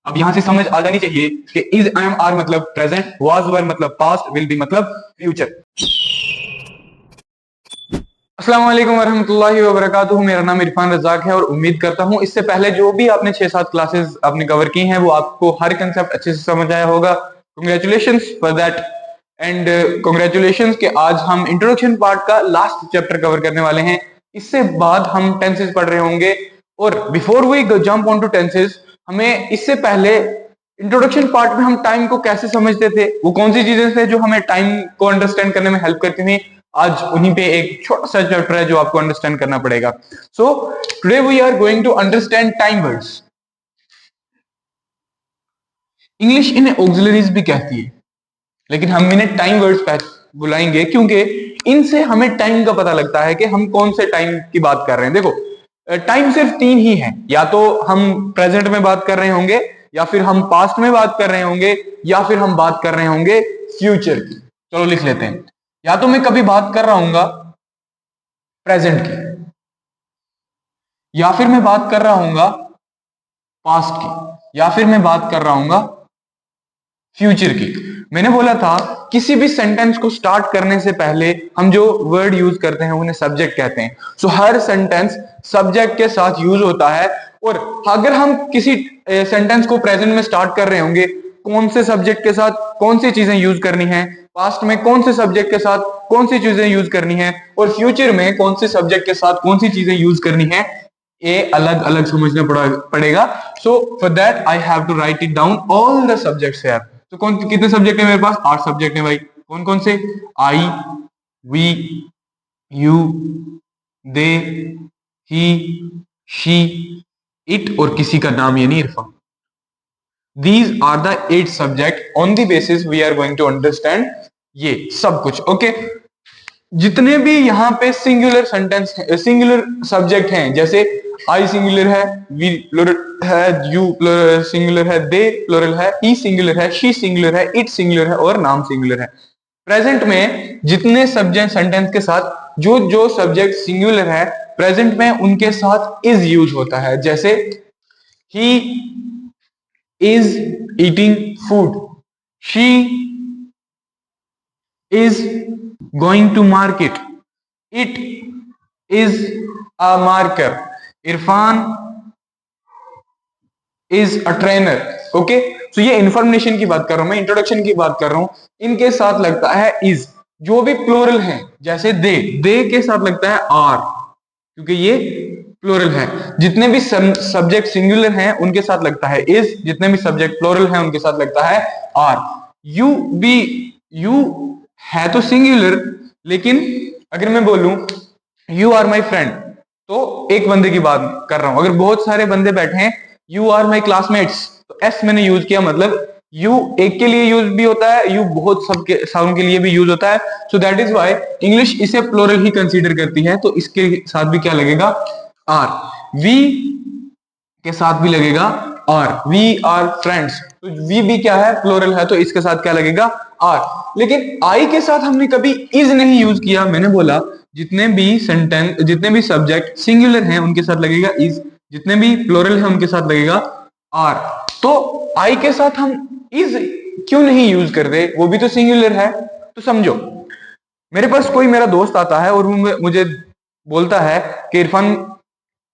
अब यहां से समझ आ जानी चाहिए कि इज एम आर मतलब प्रेजेंट, वाज वर मतलब पास्ट, विल बी मतलब फ्यूचर। अस्सलाम वालेकुम वरहमतुल्लाहि वबरकातुहू। मेरा नाम इरफान रज़ाक है और उम्मीद करता हूं इससे पहले जो भी आपने 6-7 क्लासेस आपने कवर की हैं वो आपको हर कंसेप्ट अच्छे से समझ आया होगा। Congratulations for that and congratulations कि आज हम इंट्रोडक्शन पार्ट का लास्ट चैप्टर कवर करने वाले हैं। इससे बाद हम टेंसेस पढ़ रहे होंगे और before we jump on to tenses, हमें इससे पहले इंट्रोडक्शन पार्ट में हम टाइम को कैसे समझते थे, वो कौन सी चीजें थे जो हमें टाइम को अंडरस्टैंड करने में हेल्प करती थी, आज उन्हीं पे एक छोटा सा चैप्टर है जो आपको अंडरस्टैंड करना पड़ेगा। So today we are going to understand time words. English इन्हें ऑक्सिलरीज भी कहती है, लेकिन हम इन्हें टाइम वर्ड्स बुलाएंगे क्योंकि इनसे हमें टाइम का पता लगता है कि हम कौन से टाइम की बात कर रहे हैं। देखो, टाइम सिर्फ 3 ही है, या तो हम प्रेजेंट में बात कर रहे होंगे, या फिर हम पास्ट में बात कर रहे होंगे, या फिर हम बात कर रहे होंगे फ्यूचर की। चलो लिख लेते हैं। या तो मैं कभी बात कर रहा हूंगा प्रेजेंट की, या फिर मैं बात कर रहा हूंगा पास्ट की, या फिर मैं बात कर रहा हूंगा फ्यूचर की। मैंने बोला था किसी भी सेंटेंस को स्टार्ट करने से पहले हम जो वर्ड यूज करते हैं उन्हें सब्जेक्ट कहते हैं। सो हर सेंटेंस सब्जेक्ट के साथ यूज होता है। और अगर हम किसी सेंटेंस को प्रेजेंट में स्टार्ट कर रहे होंगे, कौन से सब्जेक्ट के साथ कौन सी चीजें यूज करनी है, पास्ट में कौन से सब्जेक्ट के साथ कौन सी चीजें यूज करनी है, और फ्यूचर में कौन से सब्जेक्ट के साथ कौन सी चीजें यूज करनी है, ये अलग अलग समझना पड़ेगा। So for that I have to write it down all the subjects here. तो कौन कितने सब्जेक्ट है मेरे पास? 8 सब्जेक्ट है भाई। कौन कौन से? I, we, you, they, he, she, it और किसी का नाम ये नहीं Irfan. These are the 8 subject on the basis we are going to understand ये सब कुछ। ओके, जितने भी यहाँ पे सिंगुलर सेंटेंस सिंगुलर सब्जेक्ट हैं, जैसे आई सिंगुलर है, वी प्लुरल है, यू सिंगुलर है, दे प्लुरल है, ही सिंगुलर है, शी सिंगुलर है, इट सिंगुलर है और नाम सिंगुलर है। प्रेजेंट में जितने सब्जेक्ट सेंटेंस के साथ जो जो सब्जेक्ट सिंगुलर है प्रेजेंट में उनके साथ इज यूज होता है। जैसे ही is eating food, she is going to market, it is a marker, Irfan is a trainer। Okay, तो ये इंफॉर्मेशन की बात कर रहा हूं मैं, इंट्रोडक्शन की बात कर रहा हूं। इनके साथ लगता है इज। जो भी प्लूरल है जैसे दे के साथ लगता है आर, क्योंकि ये प्लूरल है। जितने भी सब्जेक्ट सिंगुलर हैं उनके साथ लगता है इज, जितने भी सब्जेक्ट प्लूरल हैं उनके साथ लगता है आर। यू है तो सिंगुलर, लेकिन अगर मैं बोलूं यू आर माई फ्रेंड तो एक बंदे की बात कर रहा हूं। अगर बहुत सारे बंदे बैठे हैं, यू आर माई क्लासमेट्स, तो एस मैंने यूज किया, मतलब यू एक के लिए यूज भी होता है, यू बहुत सारों के लिए भी यूज होता है। So that is why English इसे प्लूरल ही कंसीडर करती है। तो इसके साथ भी क्या लगेगा? आर। वी के साथ भी लगेगा आर, वी आर फ्रेंड्स। तो वी भी क्या है? प्लूरल है, तो इसके साथ क्या लगेगा? आर। लेकिन आई के साथ हमने कभी इज नहीं यूज किया। मैंने बोला जितने भी सेंटेंस जितने भी सब्जेक्ट सिंगुलर हैं उनके साथ लगेगा इज, जितने भी प्लूरल हैं उनके साथ लगेगा आर। तो आई के साथ हम इज क्यों नहीं यूज करते? वो भी तो सिंगुलर है। तो समझो, मेरे पास कोई मेरा दोस्त आता है और मुझे बोलता है कि इरफान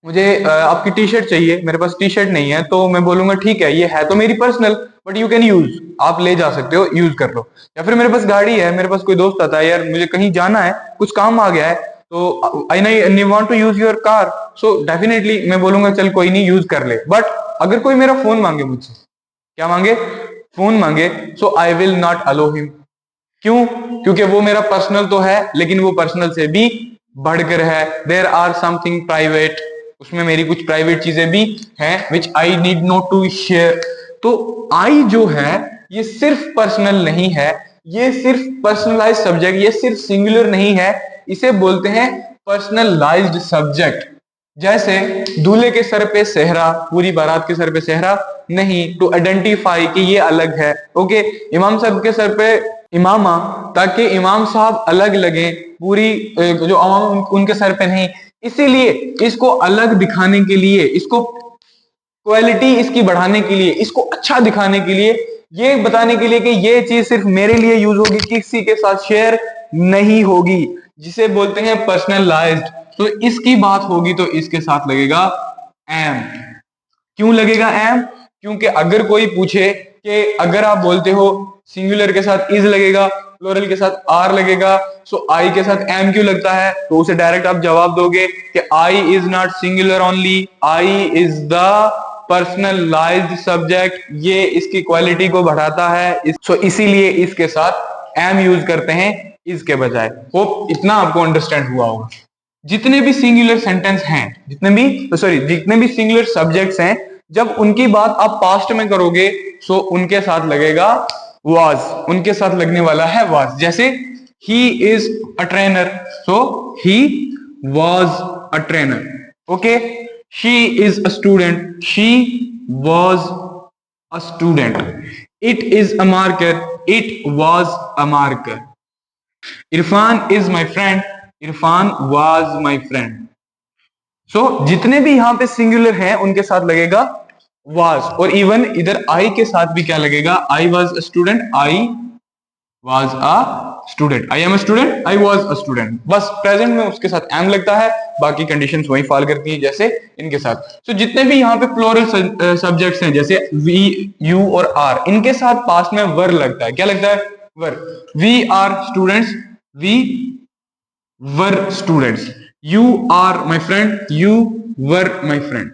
मुझे आपकी टी शर्ट चाहिए, मेरे पास टी शर्ट नहीं है। तो मैं बोलूंगा ठीक है, ये है तो मेरी personal, but you can use, आप ले जा सकते हो, यूज कर लो। या फिर मेरे पास गाड़ी है, मेरे पास कोई दोस्त आता है, यार मुझे कहीं जाना है, कुछ काम आ गया है, तो I want to use your car, so definitely मैं बोलूंगा चल कोई नहीं, यूज कर ले। बट अगर कोई मेरा फोन मांगे मुझसे, क्या मांगे? फोन मांगे, so I will not allow him. क्यों? क्योंकि वो मेरा पर्सनल तो है, लेकिन वो पर्सनल से भी बढ़कर है। देयर आर समथिंग प्राइवेट, उसमें मेरी कुछ प्राइवेट चीजें भी हैं which I need not to share. तो आई जो है ये सिर्फ पर्सनल नहीं है, ये सिर्फ पर्सनलाइज सब्जेक्ट, ये सिर्फ सिंगुलर नहीं है, इसे बोलते हैं पर्सनलाइज्ड सब्जेक्ट। जैसे दूल्हे के सर पे सेहरा, पूरी बारात के सर पे सेहरा नहीं, टू आइडेंटिफाई कि ये अलग है। ओके, इमाम साहब के सर पे इमामा, ताकि इमाम साहब अलग लगे, पूरी जो अवाम उनके सर पे नहीं। इसीलिए इसको अलग दिखाने के लिए, इसको क्वालिटी इसकी बढ़ाने के लिए, इसको अच्छा दिखाने के लिए, ये बताने के लिए कि ये चीज सिर्फ मेरे लिए यूज होगी, किसी के साथ शेयर नहीं होगी, जिसे बोलते हैं पर्सनलाइज्ड। तो इसकी बात होगी तो इसके साथ लगेगा एम। क्यों लगेगा एम? क्योंकि अगर कोई पूछे कि अगर आप बोलते हो सिंगुलर के साथ इज लगेगा, प्लूरल के साथ आर लगेगा, सो आई के साथ एम क्यों लगता है, तो उसे डायरेक्ट आप जवाब दोगे कि I is not singular only, I is the personalised subject, ये इसकी क्वालिटी को बढ़ाता है, सो इसीलिए इसके साथ एम यूज करते हैं इसके बजाय। होप इतना आपको अंडरस्टैंड हुआ होगा। जितने भी सिंगुलर सेंटेंस हैं, जितने भी सिंगुलर सब्जेक्ट्स हैं, जब उनकी बात आप पास्ट में करोगे सो उनके साथ लगेगा वाज, उनके साथ लगने वाला है वाज। जैसे ही is a trainer, so he was a trainer. Okay, she is a student, she was a student. It is a marker, it was a marker. Irfan is my friend, Irfan was my friend. So जितने भी यहां पे singular हैं उनके साथ लगेगा was. और even इधर आई के साथ भी क्या लगेगा, I was a student, I was a student, I am a student, I was a student. बस प्रेजेंट में उसके साथ एम लगता है, बाकी कंडीशंस वही फॉलो करती हैं जैसे इनके साथ। तो जितने भी यहाँ पे प्लूरल सब्जेक्ट्स हैं जैसे वी, यू और आर, इनके साथ पास्ट में वर लगता है। क्या लगता है? Were. We are students, we were students. You are my friend, you were my friend.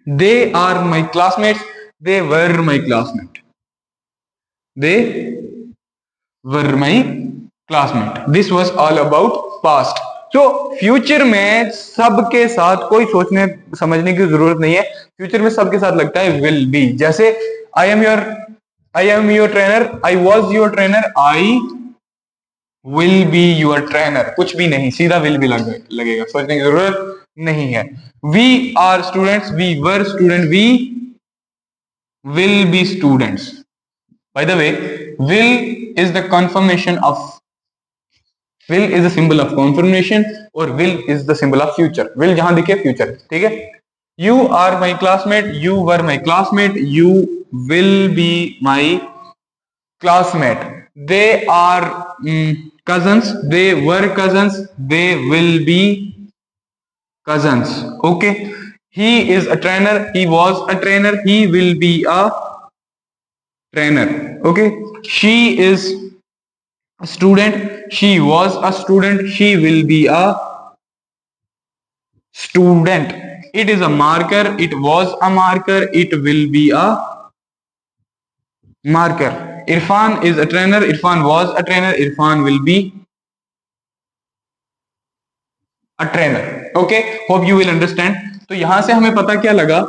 They are my classmates, they were my classmate, they were my classmate. This was all about past. तो future में सबके साथ कोई सोचने समझने की जरूरत नहीं है, फ्यूचर में सबके साथ लगता है विल बी। जैसे I am your trainer, I was your trainer, I will be your trainer. कुछ भी नहीं, सीधा विल बी लगेगा, सोचने की जरूरत नहीं है। We are students, we were student, we will be students. By the way, will is the confirmation of, will is the symbol of confirmation और will is the symbol of future। will जहां दिखे future, ठीक है। You are my classmate, you were my classmate, you will be my classmate। They are cousins, they were cousins, they will be cousins। Okay, he is a trainer, he was a trainer, he will be a trainer। Okay, she is a student, she was a student, she will be a student। It is a marker, it was a marker, it will be a marker। Irfan is a trainer, Irfan was a trainer, Irfan will be a trainer। Okay, hope you will understand। तो यहां से हमें पता क्या लगा,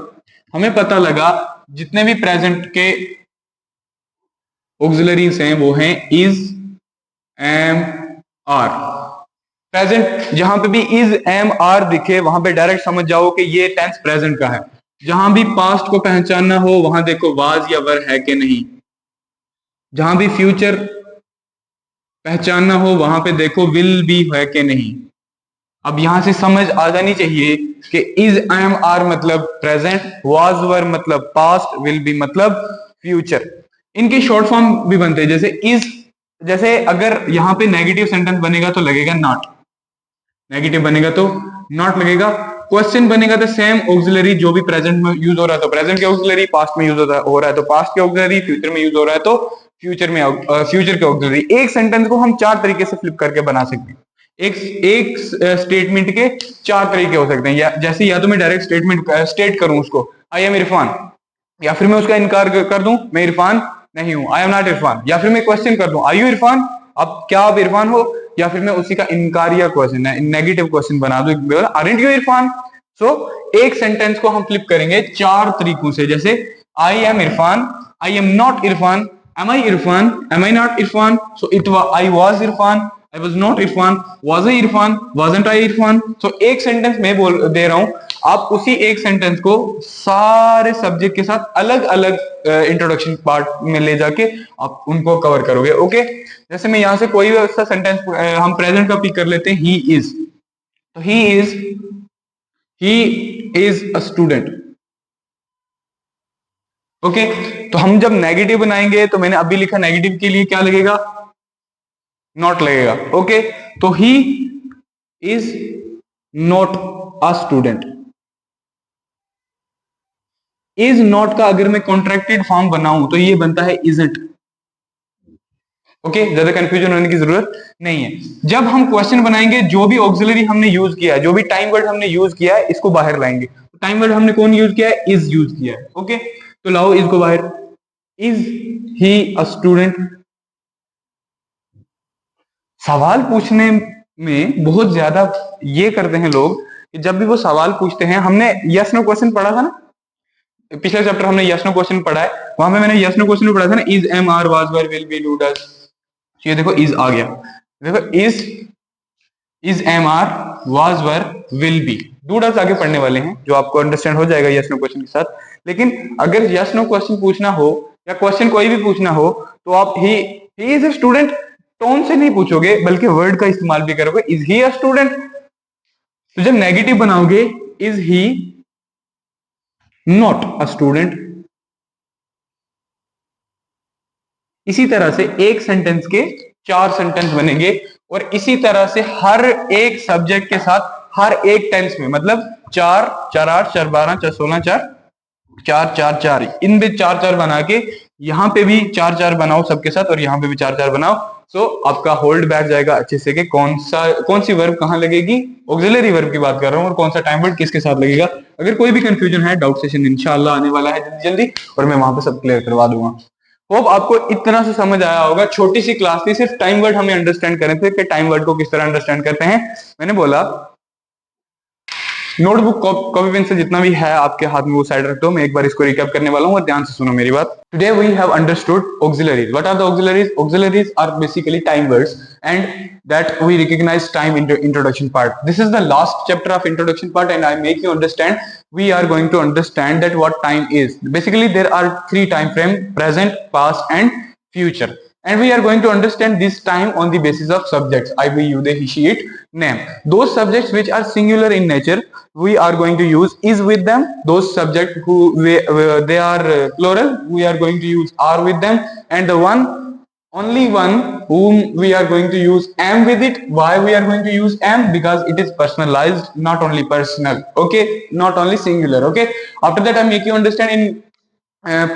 हमें पता लगा जितने भी प्रेजेंट के ऑक्सिलरीज हैं वो हैं इज, एम, आर। प्रेजेंट जहां पे भी इज, एम, आर दिखे वहां पे डायरेक्ट समझ जाओ कि ये टेंस प्रेजेंट का है। जहां भी पास्ट को पहचानना हो वहां देखो वाज या वर है कि नहीं। जहां भी फ्यूचर पहचानना हो वहां पे देखो विल बी है कि नहीं। अब यहां से समझ आ जानी चाहिए कि इज, एम, आर मतलब प्रेजेंट, वाज वर मतलब पास्ट, विल बी मतलब फ्यूचर। इनके शॉर्ट फॉर्म भी बनते हैं जैसे इज, जैसे अगर यहां पे नेगेटिव सेंटेंस बनेगा तो लगेगा नॉट, नेगेटिव बनेगा तो नॉट लगेगा। क्वेश्चन बनेगा तो सेम ऑक्सिलरी जो भी प्रेजेंट में यूज हो रहा है तो प्रेजेंट के ऑक्सिलरी, पास्ट में यूज हो रहा है तो पास्ट के ऑक्सिलरी, फ्यूचर में यूज हो रहा है तो फ्यूचर में फ्यूचर के ऑक्सिलरी। एक सेंटेंस को हम चार तरीके से फ्लिप करके बना सकते हैं। एक स्टेटमेंट के चार तरीके हो सकते हैं। जैसे या तो मैं डायरेक्ट स्टेटमेंट स्टेट करूं उसको, आई एम इरफान, या फिर मैं उसका इनकार कर दूं मैं इरफान नहीं हूं, आई एम नॉट इरफान। या फिर मैं क्वेश्चन कर दूं, आर यू इरफान, अब क्या आप इरफान हो। या फिर मैं उसी का इनकारिया क्वेश्चन है, नेगेटिव क्वेश्चन बना दूं, आरंट यू इरफान। सो एक सेंटेंस को हम फ्लिप करेंगे चार तरीकों से। जैसे I am Irfan, I am not Irfan, am I Irfan, am I not Irfan. So it I was Irfan, I was not Irfan, was I Irfan, wasn't I Irfan। So एक सेंटेंस मैं बोल दे रहा हूं, आप उसी एक सेंटेंस को सारे सब्जेक्ट के साथ अलग अलग इंट्रोडक्शन पार्ट में ले जाके आप उनको कवर करोगे। ओके, जैसे मैं यहां से कोई भी ऐसा सेंटेंस हम प्रेजेंट का पिक कर लेते हैं, ही इज। तो ही इज अ स्टूडेंट, ओके, तो हम जब नेगेटिव बनाएंगे तो मैंने अभी लिखा नेगेटिव के लिए क्या लगेगा, नॉट लगेगा। ओके, तो he is not a student. Is not का अगर मैं कॉन्ट्रैक्टेड फॉर्म बनाऊं तो ये बनता है इजंट। ओके, ज्यादा कंफ्यूजन होने की जरूरत नहीं है। जब हम क्वेश्चन बनाएंगे जो भी ऑक्सिलरी हमने यूज किया है, जो भी टाइम वर्ड हमने यूज किया है, इसको बाहर लाएंगे। टाइम वर्ड हमने कौन यूज किया है, इज यूज किया है। ओके, तो लाओ इसको बाहर। Is he a student. सवाल पूछने में बहुत ज्यादा ये करते हैं लोग कि जब भी वो सवाल पूछते हैं, हमने यस नो क्वेश्चन पढ़ा था ना, पिछले चैप्टर हमने यस नो क्वेश्चन पढ़ा है, वहां पे मैंने यस नो क्वेश्चन पढ़ा था ना, is am are was were will be do does. ये देखो इज आ गया, देखो is am are was were will be, do does आगे पढ़ने वाले हैं जो आपको अंडरस्टैंड हो जाएगा यस नो क्वेश्चन के साथ। लेकिन अगर यस नो क्वेश्चन पूछना हो या क्वेश्चन कोई भी पूछना हो तो आप he is a student tone से नहीं पूछोगे, बल्कि वर्ड का इस्तेमाल भी करोगे, इज ही अ स्टूडेंट। तो जब नेगेटिव बनाओगे, is he not a student. इसी तरह से एक सेंटेंस के 4 सेंटेंस बनेंगे, और इसी तरह से हर एक सब्जेक्ट के साथ हर एक टेंस में, मतलब 4 4 8 4 12 4 16 4 4 4 4, इन भी 4 4 बना के यहां पे भी 4 4 बनाओ सबके साथ, और यहां पे भी 4 4 बनाओ। सो आपका होल्ड बैठ जाएगा अच्छे से कि कौन सी वर्ब कहां लगेगी, ऑक्सिलरी वर्ब की बात कर रहा हूं, और कौन सा टाइम वर्ड किसके साथ लगेगा। अगर कोई भी कंफ्यूजन है, डाउट सेशन इंशाल्लाह आने वाला है जल्दी जल्दी, और मैं वहां पे सब क्लियर करवा दूंगा। होप आपको इतना से समझ आया होगा। छोटी सी क्लास थी, सिर्फ टाइम वर्ड हमें अंडरस्टैंड करें थे कि टाइम वर्ड को किस तरह अंडरस्टैंड करते हैं। मैंने बोला नोटबुक कॉपी पेंसिल जितना भी है आपके हाथ में वो साइड रख दो, मैं एक बार इसको रिकैप करने वाला हूं और ध्यान से सुनो मेरी बात। Today we have understood auxiliaries. What are the auxiliaries? Auxiliaries are basically time words and that we recognize time in the introduction part. This is the last chapter of introduction part, and I make you understand. We are going to understand that what time is. Basically there are 3 time frame: present, past and future, and we are going to understand this time on the basis of subjects: I, we, you, they, he, she, it, name. Those subjects which are singular in nature, we are going to use is with them. Those subjects who they are plural, we are going to use are with them. And the only one whom we are going to use am with it. Why we are going to use am? Because it is personalized, not only personal. Okay, not only singular. Okay, after that I make you understand in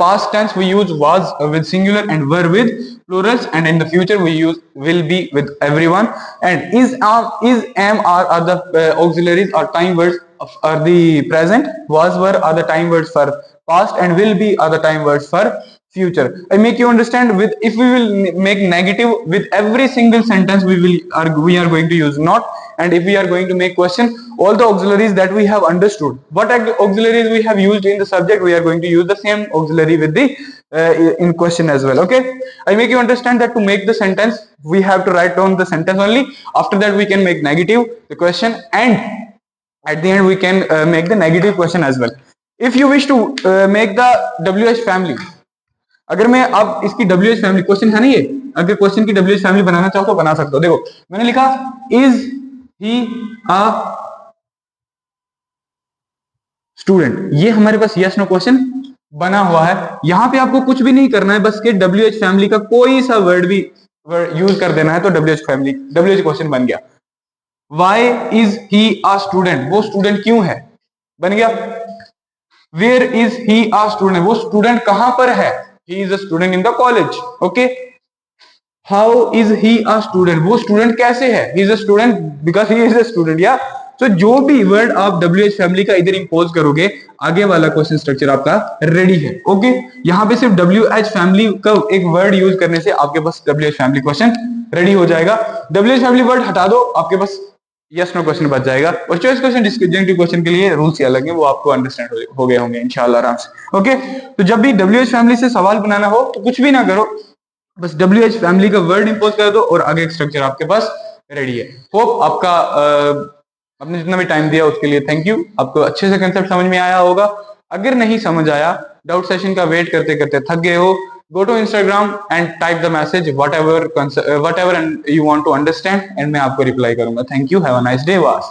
past tense we use was with singular and were with plurals, and in the future we use will be with everyone. And is am are the auxiliaries or time words are the present. Was were are the time words for past, and will be are the time words for future. I make you understand with, if we will make negative with every single sentence, we are going to use not. And if we are going to make question, all the auxiliaries that we have understood, what auxiliaries we have used in the subject, we are going to use the same auxiliary with the in question as well. Okay, I make you understand that to make the sentence we have to write down the sentence only. After that we can make negative the question, and at the end we can make the negative question as well. If you wish to make the WH family, अगर मैं अब इसकी WH family, question है ना ये, अगर question की WH family बनाना चाहो तो बना सकते हो। देखो मैंने लिखा इज ही अ स्टूडेंट, ये हमारे पास यस नो क्वेश्चन बना हुआ है। यहां पे आपको कुछ भी नहीं करना है, बस के WH फैमिली का कोई सा वर्ड भी यूज कर देना है तो WH फैमिली, WH क्वेश्चन बन गया। Why is he a student, वो स्टूडेंट क्यों है, बन गया। Where is he a student, वो स्टूडेंट कहां पर है, he is a student in the college. Okay, how is he a student, वो स्टूडेंट कैसे है, he is a student because he is a student. या तो जो भी वर्ड आप WH फैमिली का इधर इंपोज करोगे, आगे वाला क्वेश्चन स्ट्रक्चर आपका रेडी है। ओके, यहाँ पे सिर्फ WH फैमिली का एक वर्ड यूज करने से आपके पास WH फैमिली क्वेश्चन रेडी हो जाएगा। WH फैमिली वर्ड हटा दो, आपके पास यस नो क्वेश्चन बच जाएगा। और चॉइस क्वेश्चन, डिस्जंक्टिव क्वेश्चन के लिए रूल्स ही अलग हैं, वो आपको अंडरस्टैंड हो गए होंगे इंशाल्लाह आराम से। ओके, तो जब भी WH फैमिली से सवाल बनाना हो तो कुछ भी ना करो, बस WH फैमिली का वर्ड इंपोज कर दो और आगे एक स्ट्रक्चर आपके पास रेडी है। होप आपका आपने जितना भी टाइम दिया उसके लिए थैंक यू। आपको अच्छे से कंसेप्ट समझ में आया होगा। अगर नहीं समझ आया, डाउट सेशन का वेट करते करते थक गए हो, go to Instagram and type the message whatever you want to understand, and मैं आपको रिप्लाई करूंगा। Thank you, have a nice day. वास।